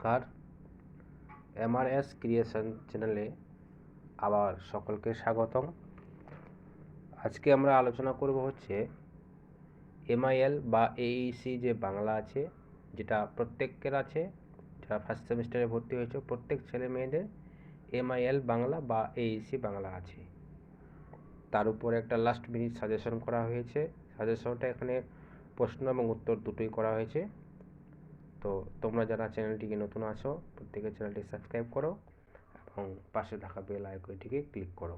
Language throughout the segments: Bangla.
নমস্কার, এমআরএস ক্রিয়েশন চ্যানেলে আবার সকলকে স্বাগতম। আজকে আমরা আলোচনা করব হচ্ছে এমআইএল বা এইইসি যে বাংলা আছে, যেটা প্রত্যেকের আছে, যারা ফার্স্ট সেমিস্টারে ভর্তি হয়েছে প্রত্যেক ছেলে মেয়েদের এমআইএল বাংলা বা এইইসি বাংলা আছে। তার উপরে একটা লাস্ট মিনিট সাজেশন করা হয়েছে। সাজেশনটা এখানে প্রশ্ন এবং উত্তর দুটোই করা হয়েছে। তো তোমরা যারা চ্যানেলটিকে নতুন আছো, প্রত্যেকের চ্যানেলটি সাবস্ক্রাইব করো এবং পাশে থাকা বেল আইকনটিকে ক্লিক করো,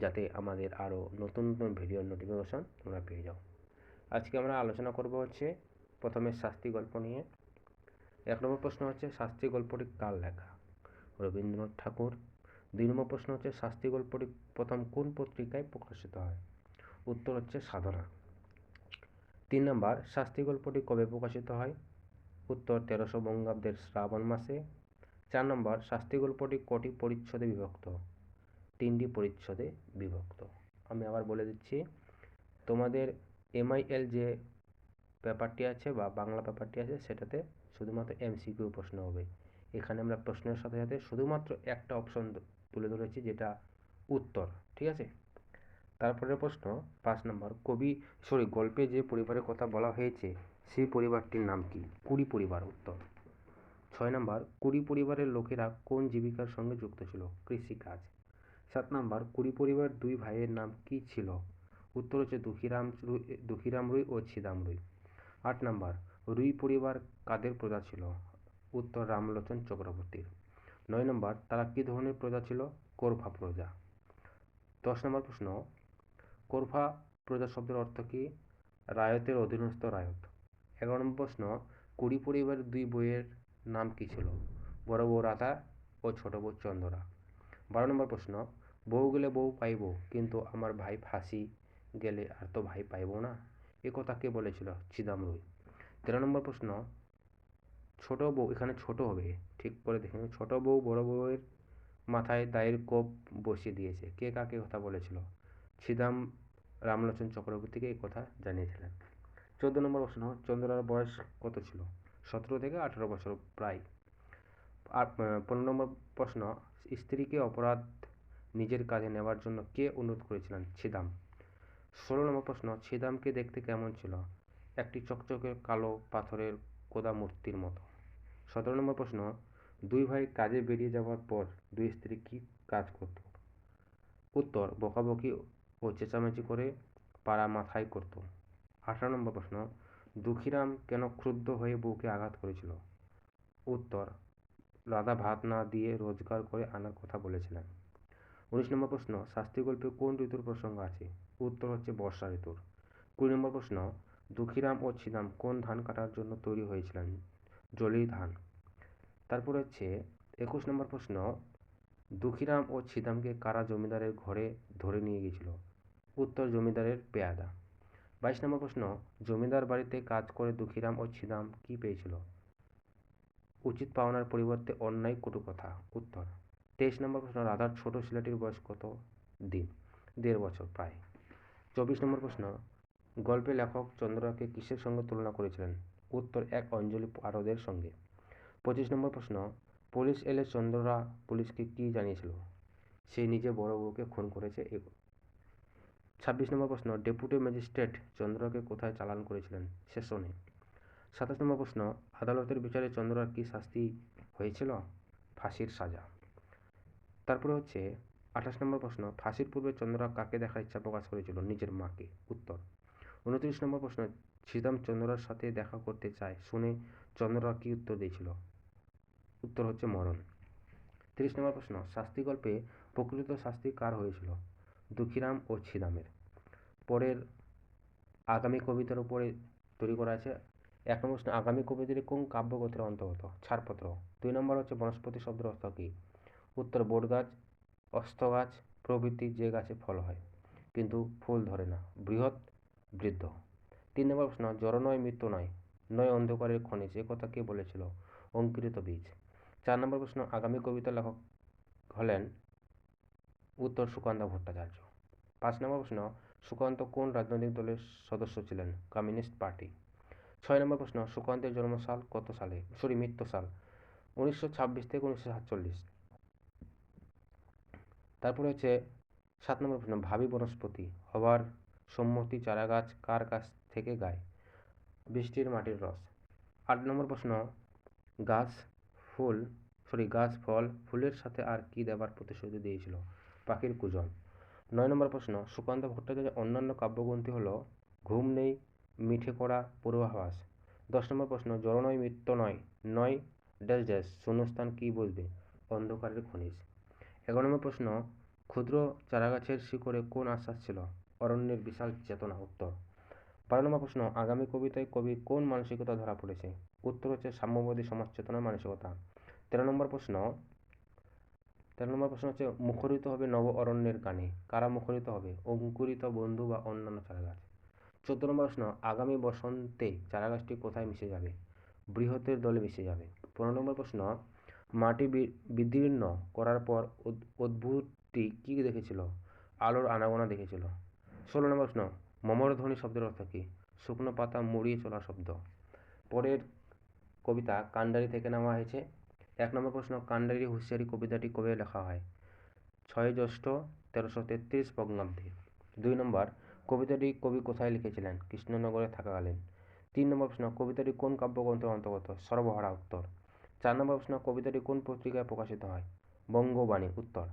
যাতে আমাদের আরও নতুন নতুন ভিডিওর নোটিফিকেশন তোমরা পেয়ে যাও। আজকে আমরা আলোচনা করব হচ্ছে প্রথমে শাস্তি গল্প নিয়ে। 1 নম্বর প্রশ্ন হচ্ছে শাস্তি গল্পটি কার লেখা? রবীন্দ্রনাথ ঠাকুর। 2 নম্বর প্রশ্ন হচ্ছে শাস্তি গল্পটি প্রথম কোন পত্রিকায় প্রকাশিত হয়? উত্তর হচ্ছে সাধনা। 3 নম্বর শাস্তি গল্পটি কবে প্রকাশিত হয়? উত্তর 1300 বঙ্গাব্দের শ্রাবণ মাসে। 4 নম্বর শাস্তি গল্পটি কটি পরিচ্ছদে বিভক্ত? 3টি পরিচ্ছদে বিভক্ত। আমি আবার বলে দিচ্ছি, তোমাদের এমআইএল যে পেপারটি আছে বা বাংলা পেপারটি আছে, সেটাতে শুধুমাত্র এমসিকিউ প্রশ্ন হবে। এখানে আমরা প্রশ্নের সাথে সাথে শুধুমাত্র একটা অপশন তুলে ধরেছি, যেটা উত্তর। ঠিক আছে। তারপরের প্রশ্ন 5 নম্বর গল্পে যে পরিবারের কথা বলা হয়েছে সেই পরিবারটির নাম কি? কুড়ি পরিবার। উত্তর। 6 নম্বর কুড়ি পরিবারের লোকেরা কোন জীবিকার সঙ্গে যুক্ত ছিল? কৃষিকাজ। 7 নম্বর কুড়ি পরিবার 2 ভাইয়ের নাম কি ছিল? উত্তর হচ্ছে দুঃখীরাম রুই ও ছিদাম রুই। 8 নম্বর রুই পরিবার কাদের প্রজা ছিল? উত্তর রামলোচন চক্রবর্তীর। 9 নম্বর তারা কি ধরনের প্রজা ছিল? কোরফা প্রজা। 10 নম্বর প্রশ্ন কোরফা প্রজা শব্দের অর্থ কি? রায়তের অধীনস্থ রায়ত। 11 নম্বর প্রশ্ন কুড়ি পরিবারের 2 বউয়ের নাম কি ছিল? বড় বউ রাধা ও ছোট বউ চন্দরা। 12 নম্বর প্রশ্ন বউ গেলে বউ পাইব, কিন্তু আমার ভাই ফাঁসি গেলে আর তো ভাই পাইব না, এ কথা কে বলেছিল? ছিদাম রুই। 13 নম্বর প্রশ্ন ছোট বউ, এখানে ছোট হবে, ঠিক করে দেখে নিন। ছোট বউ বড় বউয়ের মাথায় দায়ের কোপ বসিয়ে দিয়েছে, কে কাকে কথা বলেছিল? ছিদাম রামলোচন চক্রবর্তীকে এই কথা জানিয়েছিলেন। 14 নম্বর প্রশ্ন চন্দ্রার বয়স কত ছিল? 17 থেকে 18 বছর প্রায়। আর 15 নম্বর প্রশ্ন স্ত্রীকে অপরাধ নিজের কাজে নেওয়ার জন্য কে অনুরোধ করেছিলেন? ছিদাম। 16 নম্বর প্রশ্ন ছিদামকে দেখতে কেমন ছিল? একটি চকচকে কালো পাথরের কোদা মূর্তির মতো। 17 নম্বর প্রশ্ন 2 ভাই কাজে বেরিয়ে যাওয়ার পর 2 স্ত্রী কি কাজ করত? উত্তর বকাবকি ও চেঁচামেচি করে পাড়া মাথায় করত। 18 নম্বর প্রশ্ন দুঃখীরাম কেন ক্রুদ্ধ হয়ে বউকে আঘাত করেছিল? উত্তর রাধা ভাত না দিয়ে রোজগার করে আনার কথা বলেছিলেন। 19 নম্বর প্রশ্ন শাস্তি গল্পে কোন ঋতুর প্রসঙ্গ আছে? উত্তর হচ্ছে বর্ষা ঋতুর। 20 নম্বর প্রশ্ন দুঃখীরাম ও ছিদাম কোন ধান কাটার জন্য তৈরি হয়েছিলেন? জলি ধান। তারপর হচ্ছে 21 নম্বর প্রশ্ন দুঃখীরাম ও ছিদামকে কারা জমিদারের ঘরে ধরে নিয়ে গিয়েছিল? উত্তর জমিদারের পেয়াদা। 22 নম্বর প্রশ্ন জমিদার বাড়িতে কাজ করে দুঃখীরাম ও ছিদাম কি পেয়েছিল? উচিত পাওনার পরিবর্তে অন্যায় কটু কথা। উত্তর। 23 নম্বর প্রশ্ন রাধার ছোট ছেলেটির বয়স কত দিন? 1.5 বছর প্রায়। 24 নম্বর প্রশ্ন গল্পে লেখক চন্দ্রকে কিসের সঙ্গে তুলনা করেছিলেন? উত্তর এক অঞ্জলি পারদের সঙ্গে। 25 নম্বর প্রশ্ন পুলিশ এলে চন্দ্ররা পুলিশকে কি জানিয়েছিল? সে নিজে বড় বউকে খুন করেছে। 26 নম্বর প্রশ্ন ডেপুটি ম্যাজিস্ট্রেট চন্দ্রকে কোথায় চালান করেছিলেন? সেশনে। 27 নম্বর প্রশ্ন আদালতের বিচারে চন্দ্রার কি শাস্তি হয়েছিল? ফাঁসির সাজা। তারপরে হচ্ছে 28 নম্বর প্রশ্ন ফাঁসির পূর্বে চন্দ্রা কাকে দেখার ইচ্ছা প্রকাশ করেছিল? নিজের মাকে। উত্তর। 29 নম্বর প্রশ্ন ছিদাম চন্দ্রার সাথে দেখা করতে চায় শুনে চন্দ্রা কি উত্তর দিয়েছিল? উত্তর হচ্ছে মরণ। 30 নম্বর প্রশ্ন শাস্তি গল্পে প্রকৃত শাস্তি কার হয়েছিল? দুঃখীরাম ও ছিদামের। পরের আগামী কবিতার উপরে তৈরি করা আছে। 1 নম্বর প্রশ্ন আগামী কবিতাটি কোন কাব্যগ্রন্থের অন্তর্গত? ছাড়পত্র। 2 নম্বর হচ্ছে বনস্পতি শব্দের অর্থ কী? উত্তর বটগাছ, অশ্বগাছ প্রভৃতি যে গাছে ফল হয় কিন্তু ফুল ধরে না, বৃহৎ বৃদ্ধ। 3 নম্বর প্রশ্ন জড় নয় মৃত্যু নয়, নয় অন্ধকারের খনিজ, এ কথা কে বলেছিল? অঙ্কুরিত বীজ। 4 নম্বর প্রশ্ন আগামী কবিতার লেখক হলেন? উত্তর সুকান্ত ভট্টাচার্য। 5 নম্বর প্রশ্ন সুকান্ত কোন রাজনৈতিক দলের সদস্য ছিলেন? Communist party. 6 নম্বর প্রশ্ন সুকান্তের জন্মসাল কত সালে? মৃত্যুসাল 1926 থেকে 1947। তারপরে হচ্ছে 7 নম্বর প্রশ্ন, ভাবী বনস্পতি হবার সম্মতি চারাগাছ কার কাছ থেকে গায়? বৃষ্টির মাটির রস। 8 নম্বর প্রশ্ন, গাছ ফল ফুলের সাথে আর কি দেবার প্রতিশ্রুতি দিয়েছিল? পাখির কুজন। 9 নম্বর প্রশ্ন, সুকান্ত ভট্টাচার্যের অন্যান্য কাব্যগ্রন্থি হল ঘুম নেই, মিঠে কড়া, পূর্বাভাস। 10 নম্বর প্রশ্ন, জড় নয় মিত্য নয় ড্যাশ ড্যাশ শূন্যস্থান কি বুঝবে? অন্ধকারের খনিজ। 11 নম্বর প্রশ্ন, ক্ষুদ্র চারাগাছের শিকড়ে কোন আশ্বাস ছিল? অরণ্যের বিশাল চেতনা। উত্তর। 12 নম্বর প্রশ্ন, আগামী কবিতায় কবি কোন মানসিকতা ধরা পড়েছে? উত্তর হচ্ছে সাম্যবাদী সমাজ চেতনার মানসিকতা। 13 নম্বর প্রশ্ন হচ্ছে মুখরিত হবে নব অরণ্যের গানে, কারা মুখরিত হবে? অঙ্কুরিত বন্ধু বা অন্যান্য চারাগাছ। 14 নম্বর প্রশ্ন, আগামী বসন্তে চারাগাছটি কোথায় মিশে যাবে? বৃহতের দলে মিশে যাবে। 15 নম্বর প্রশ্ন, মাটি বিদীর্ণ করার পর উদ্ভিদটি কি দেখেছিল? আলোর আনাগোনা দেখেছিল। 16 নম্বর প্রশ্ন, মমরধ্বনি শব্দের অর্থ কী? শুকনো পাতা মুড়িয়ে চলা শব্দ। পরের কবিতা কান্ডারি থেকে নেওয়া হয়েছে। 1 নম্বর প্রশ্ন, কান্ডারি হুঁশিয়ারি কবিতাটি কবে লেখা হয়? 6 জ্যৈষ্ঠ 1333 বঙ্গাব্দে। 2 নম্বর, কবিতাটি কবি কোথায় লিখেছিলেন? কৃষ্ণনগরে থাকাকালীন। 3 নম্বর প্রশ্ন, কবিতাটি কোন কাব্যগ্রন্থের অন্তর্গত? সর্বহারা। উত্তর। 4 নম্বর প্রশ্ন, কবিতাটি কোন পত্রিকায় প্রকাশিত হয়? বঙ্গবাণী। উত্তর।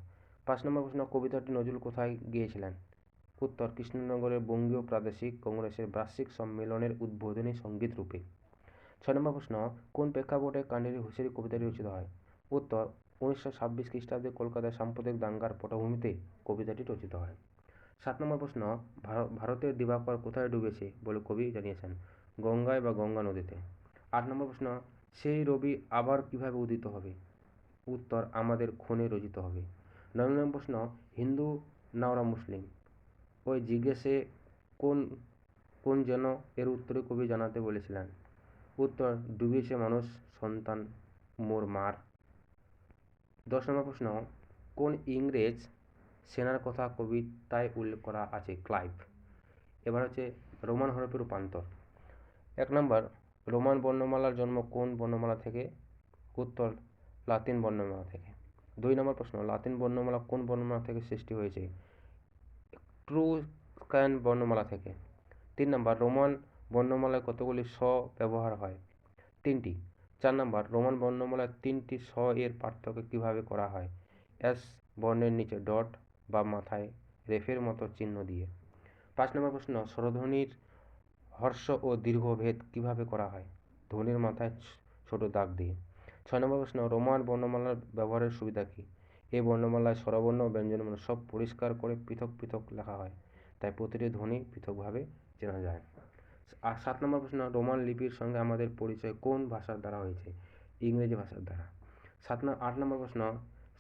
5 নম্বর প্রশ্ন, কবিতাটি নজরুল কোথায় গেয়েছিলেন? উত্তর, কৃষ্ণনগরের বঙ্গীয় প্রাদেশিক কংগ্রেসের বার্ষিক সম্মেলনের উদ্বোধনী সঙ্গীত রূপে। 6 নম্বর প্রশ্ন, কোন প্রেক্ষাপটে কান্ডারি হুঁশিয়ারি কবিতাটি রচিত হয়? উত্তর, 1926 খ্রিস্টাব্দে কলকাতায় সাম্প্রদায়িক দাঙ্গার পটভূমিতে কবিতাটি রচিত হয়। 7 নম্বর প্রশ্ন, ভারতের দিবাকর কোথায় ডুবেছে বলে কবি জানিয়েছেন? গঙ্গায় বা গঙ্গা নদীতে। 8 নম্বর প্রশ্ন, সেই রবি আবার কিভাবে উদিত হবে? উত্তর, আমাদের খুনে রচিত হবে। 9 নম্বর প্রশ্ন, হিন্দু না ওরা মুসলিম? ওই জিজ্ঞেসে কোন যেন এর উত্তরে কবি জানাতে বলেছিলেন? উত্তর, ডুবিয়েছে মানুষ সন্তান মোর মার। 10 নম্বর প্রশ্ন, কোন ইংরেজ সেনার কথা কবিতায় উল্লেখ করা আছে? ক্লাইভ। এবার হচ্ছে রোমান হরফে রূপান্তর। 1 নম্বর, রোমান বর্ণমালার জন্ম কোন বর্ণমালা থেকে? উত্তর, লাতিন বর্ণমালা থেকে। 2 নম্বর প্রশ্ন, লাতিন বর্ণমালা কোন বর্ণমালা থেকে সৃষ্টি হয়েছে? এট্রুস্কান বর্ণমালা থেকে। 3 নম্বর, রোমান বর্ণমালায় কতগুলি স ব্যবহার হয়? 3টি। 4 নম্বর, রোমান বর্ণমালায় 3টি স এর পার্থক্য কিভাবে করা হয়? এস বর্ণের নিচে ডট বা মাথায় রেফের মতো চিহ্ন দিয়ে। 5 নম্বর প্রশ্ন, স্বরধ্বনির হর্ষ ও দীর্ঘভেদ কিভাবে করা হয়? ধ্বনির মাথায় ছোট দাগ দিয়ে। 6 নম্বর প্রশ্ন, রোমান বর্ণমালার ব্যবহারের সুবিধা কী? এই বর্ণমালায় স্বরবর্ণ ও ব্যঞ্জনবর্ণ সব পরিষ্কার করে পৃথক পৃথক লেখা হয়, তাই প্রতিটি ধ্বনি পৃথকভাবে চেনা যায়। আর 7 নম্বর প্রশ্ন, রোমান লিপির সঙ্গে আমাদের পরিচয় কোন ভাষার দ্বারা হয়েছে? ইংরেজি ভাষার দ্বারা। 8 নম্বর প্রশ্ন,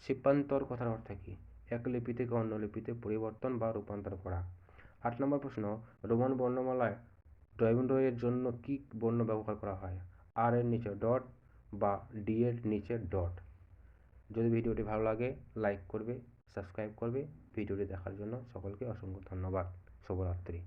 শিল্পান্তর কথার অর্থ কী? এক লিপি থেকে অন্য লিপিতে পরিবর্তন বা রূপান্তর করা। 8 নম্বর প্রশ্ন, রোমান বর্ণমালায় ড্রয়ের জন্য কী বর্ণ ব্যবহার করা হয়? আর এর নিচে ডট বা ডি এর নিচে ডট। যদি ভিডিওটি ভালো লাগে লাইক করবে, সাবস্ক্রাইব করবে। ভিডিওটি দেখার জন্য সকলকে অসংখ্য ধন্যবাদ। শুভরাত্রি।